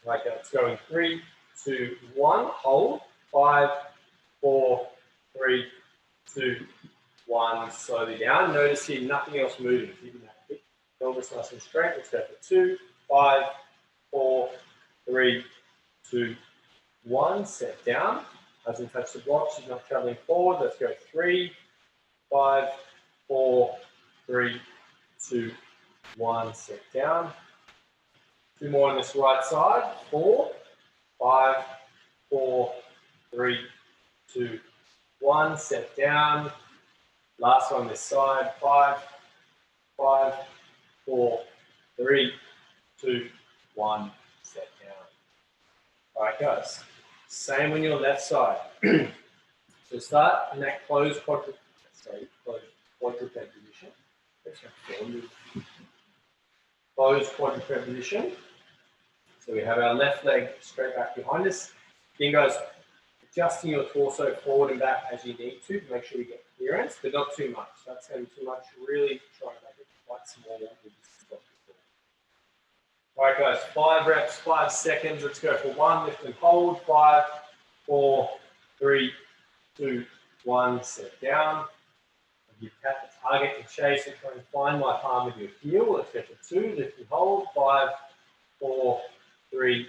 All right, let's go in 3, 2, 1, hold, 5, 4, 3, 2, 1, slowly down. Notice here, nothing else moving. Keeping that hip pelvis nice and straight. Let's go for 2, 5, 4, 3, 2, 1. Set down. Doesn't touch the block. She's not traveling forward. Let's go 3, 5, 4, 3, 2, 1. Set down. 2 more on this right side. 4, 5, 4, 3, 2, 1. Set down. Last one this side. 5, 5, 4, 3, 2, 1. Set down. All right, guys. Same on your left side. So start in that closed quadruped position. Closed quadruped position. So we have our left leg straight back behind us. Again, guys, adjusting your torso forward and back as you need to make sure you get clearance, but not too much. That's going to be too much. Really try and make it quite small. All right, guys, 5 reps, 5 seconds. Let's go for 1. Lift and hold. 5, 4, 3, 2, 1. Set down. Give Kat the target to chase and try and find my palm with your heel. Let's go for 2. Lift and hold. 5, 4, 3,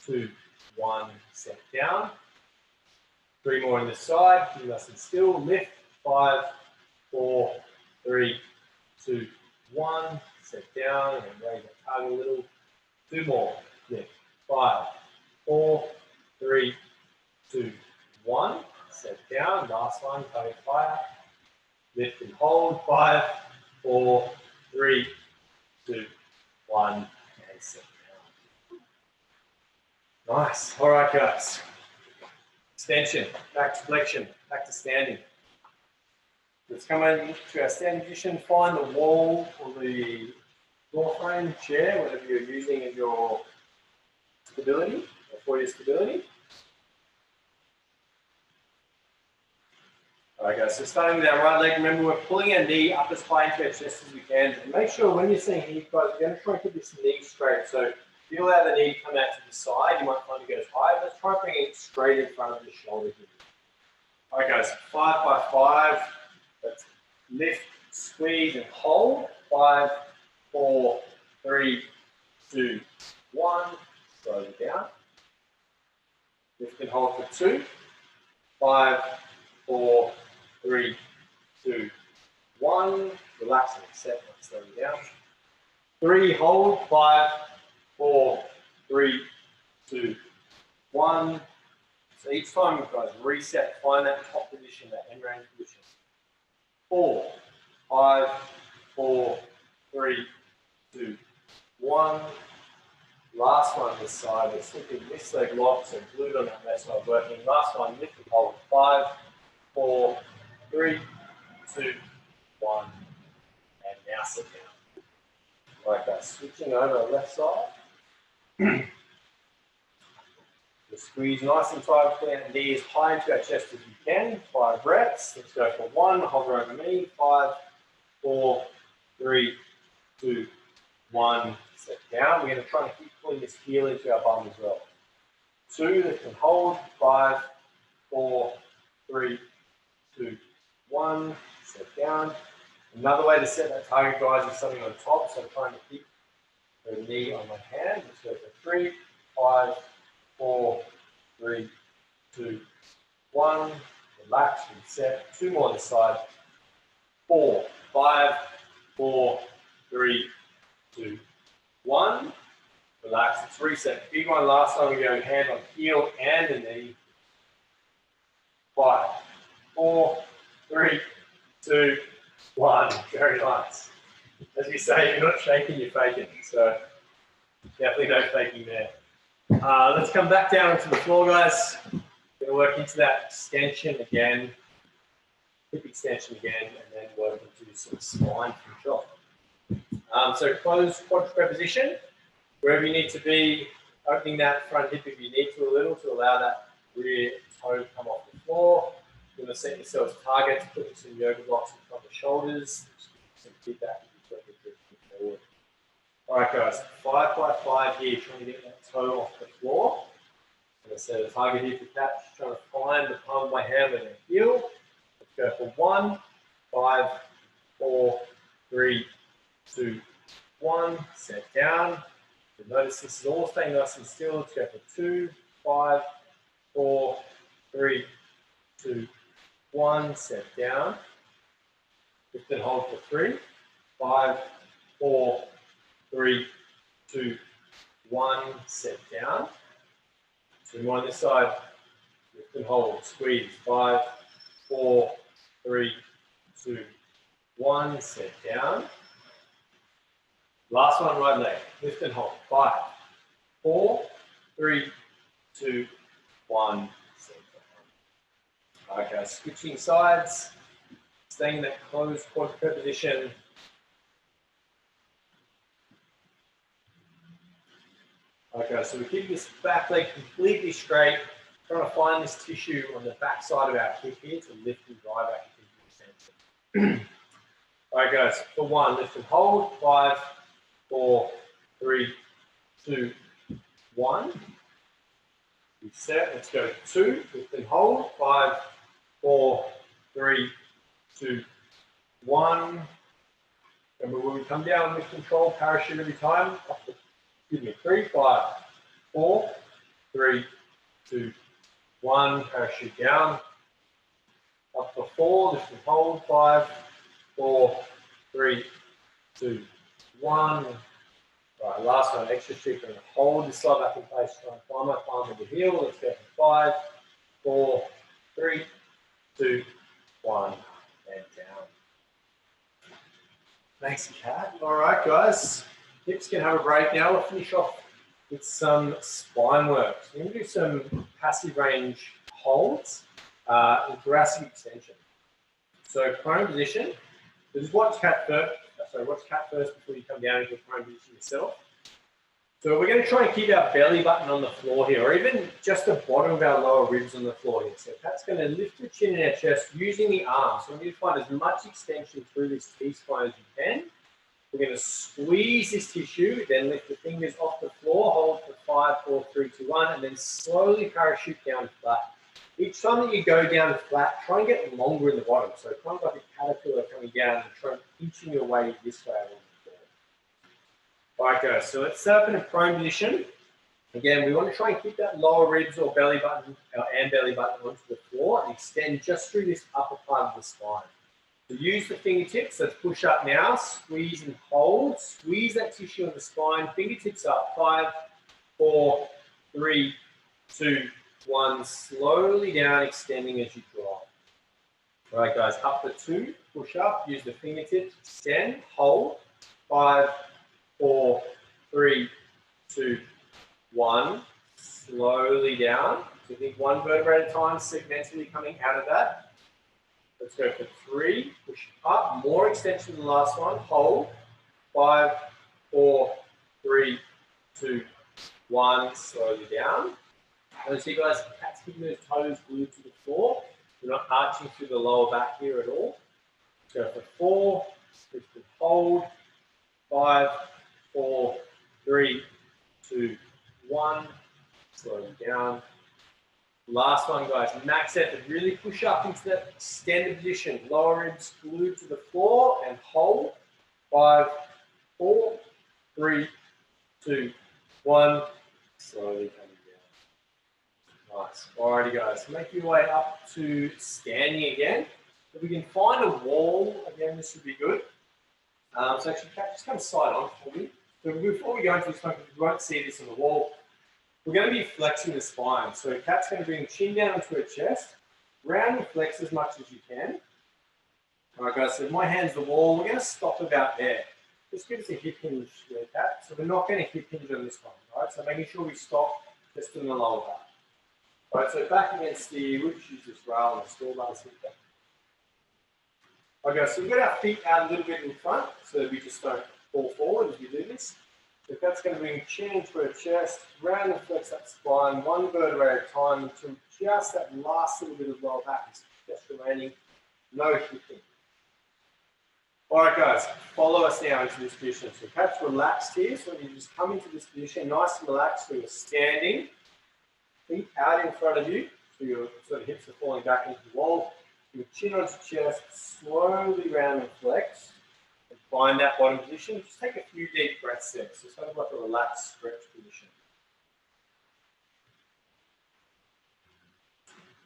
2, 1. Set down. 3 more on this side. Keep nice and still. Lift. 5, 4, 3, 2, 1. Set down and raise the target a little. 2 more. Lift. 5, 4, 3, 2, 1. Set down. Last one. Target higher. Lift and hold. 5, 4, 3, 2, 1. And set down. Nice. All right, guys. Extension. Back to flexion. Back to standing. Let's come into our standing position. Find the wall or the floor frame, chair, whatever you're using as your stability or for your stability. All right, guys. So starting with our right leg, remember we're pulling our knee up as high into our chest as we can. And make sure when you're seeing here, guys, we're going to try and keep this knee straight. So if you allow the knee to come out to the side, you might find it goes high. Let's try and bring it straight in front of the shoulder here. All right, guys. 5 by 5. Let's lift, squeeze, and hold. 5, 4, 3, 2, 1. Slowly down. Lift and hold for 2, 5, 4, 3, 2, 1. Relax and set. Slow you down. 3, hold. 5, 4, 3, 2, 1. So each time you guys reset, find that top position, that end range position. 4, 5, 4, 3, 2, 1. Last one this side, we're slipping this leg lock, so glute on that left side working. Last one, lift and hold. 5, 4, 3, 2, 1. And now sit down. Like that. Switching over left side. Just squeeze nice and tight, plant the knee as high into our chest as you can. 5 reps. Let's go for 1. Hover over me. 5, 4, 3, 2, 1. Set down. We're going to try and keep pulling this heel into our bum as well. 2, lift and hold. 5, 4, 3, 2, 1. Set down. Another way to set that target, guys, is something on top. So I'm trying to keep the knee on my hand. Let's go for 3, 5, 4, 3, 2, 1. Relax, reset. 2 more this side. 4, 5, 4, 3, 2, 1. Relax. Let's reset. Big one. Last time we go hand on heel and the knee. 5, 4, 3, 2, 1. Very nice. As you say, you're not shaking, you're faking. So definitely no faking there. Let's come back down onto the floor, guys. Going to work into that extension again, hip extension again, and then work into some spine control. So closed quadruped position, wherever you need to be, opening that front hip if you need to a little to allow that rear toe to come off the floor. You're going to set yourselves targets, put some yoga blocks in front of the shoulders, some feedback forward. All right, guys, 5 by 5 here, trying to get that toe off the floor. I'm going to set a target here for catch, trying to find the palm of my hand with a heel. Let's go for 1, 5, 4, 3, 2, 1. Set down. You'll notice this is all staying nice and still. Let's go for 2, 5, 4, 3, 2, 1. Set down. Lift and hold for 3, 5, 4, 3, 2, 1. Set down. 2 more on this side. Lift and hold. Squeeze. 5, 4, 3, 2, 1. Set down. Last one, right leg. Lift and hold. 5, 4, 3, 2, 1. Set down. Okay, switching sides. Staying in that closed quadruped position. Okay, so we keep this back leg completely straight. Trying to find this tissue on the back side of our hip here to lift and drive our hip into the center. All right, guys, for 1, lift and hold. 5, 4, 3, 2, 1. Reset. Let's go 2, lift and hold. 5, 4, 3, 2, 1. Remember when we come down with control, parachute every time. Up to, 3, 5, 4, 3, 2, 1. Parachute down. Up to 4, lift and hold. 5, 4, 3, 2, 1. All right, last one, extra trick. I'm going to hold this side back in place, try and find my palm with the heel. Let's go for 5, 4, 3, 2, 1, and down. Thanks, Kat. All right, guys. Hips can have a break now. We'll finish off with some spine work. So we're going to do some passive range holds and thoracic extension. So prone position. So just watch Kat first. So watch Cat first before you come down into a prone position yourself. So we're going to try and keep our belly button on the floor here, or even just the bottom of our lower ribs on the floor here. So Cat's going to lift the chin in our chest using the arms. So we need to find as much extension through this T-spine as you can. We're going to squeeze this tissue, then lift the fingers off the floor, hold for 5, 4, 3, 2, 1, and then slowly parachute down flat. Each time that you go down flat, try and get longer in the bottom. So kind of like a caterpillar coming down and try and inching your way this way along the floor. All right, guys, so let's set up in a prone position. Again, we want to try and keep that lower ribs or belly button and belly button onto the floor and extend just through this upper part of the spine. So use the fingertips. Let's push up now. Squeeze and hold. Squeeze that tissue on the spine. Fingertips up. 5, 4, 3, 2, 1. Slowly down, extending as you drop. All right, guys. Up for 2. Push up. Use the fingertips. Extend. Hold. 5, 4, 3, 2, 1. Slowly down. So think one vertebrae at a time, segmentally coming out of that. Let's go for 3. Push up. More extension than the last one. Hold. 5, 4, 3, 2, 1. Slowly down. And see, guys, cat's keeping those toes glued to the floor. We're not arching through the lower back here at all. Let's go for 4. Push and hold. 5, 4, 3, 2, 1. Slowly down. Last one, guys. Max effort. Really push up into that extended position. Lower ribs glued to the floor and hold. 5, 4, 3, 2, 1. Slowly coming down. Nice. Alrighty, guys. Make your way up to standing again. If we can find a wall, again, this would be good. So actually, just come side on for me. So before we go into this one, because we won't see this on the wall, we're going to be flexing the spine. So Kat's going to bring chin down onto her chest, round and flex as much as you can. All right, guys, so my hand's the wall. We're going to stop about there. Just give us a hip hinge there, Kat. So we're not going to hip hinge on this one, all right? So making sure we stop just in the lower back. All right, so back against the, we'll just use this rail and the store bars here. All right, guys, so we've got our feet out a little bit in front, so we just don't fall forward as we do this. So that's going to bring chin into her chest, round and flex that spine, one vertebrae at a time until just that last little bit of lower back is just remaining, no hipping. All right, guys, follow us now into this position. So perhaps relaxed here, so you just come into this position, nice and relaxed, so you're standing, feet out in front of you, so your sort of hips are falling back into the wall, your chin onto chest, slowly round and flex. Find that bottom position. Just take a few deep breaths there. So it's kind of like a relaxed stretch position.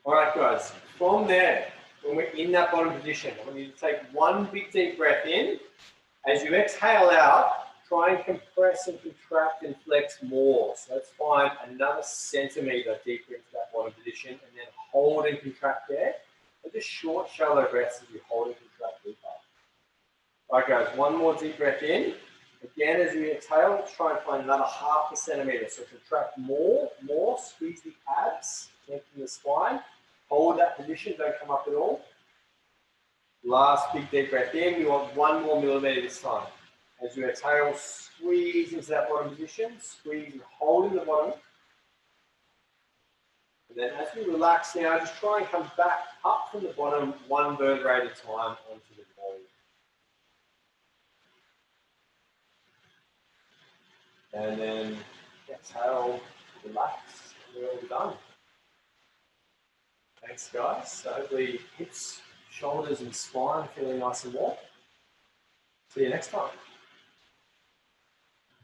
All right, guys. From there, when we're in that bottom position, I want you to take one big deep breath in. As you exhale out, try and compress and contract and flex more. So let's find another centimeter deeper into that bottom position and then hold and contract there. And just short, shallow breaths as you hold and contract deeper. All right, guys, one more deep breath in. Again, as you exhale, let's try and find another 0.5 centimeter. So contract more, squeeze the abs, lengthen the spine. Hold that position, don't come up at all. Last big deep breath in. We want 1 more millimeter this time. As you exhale, squeeze into that bottom position. Squeeze and hold in the bottom. And then as we relax now, just try and come back up from the bottom, one vertebrae at a time onto the ball. And then exhale, relax, we're all done. Thanks, guys. So hopefully hips, shoulders and spine feeling nice and warm. See you next time.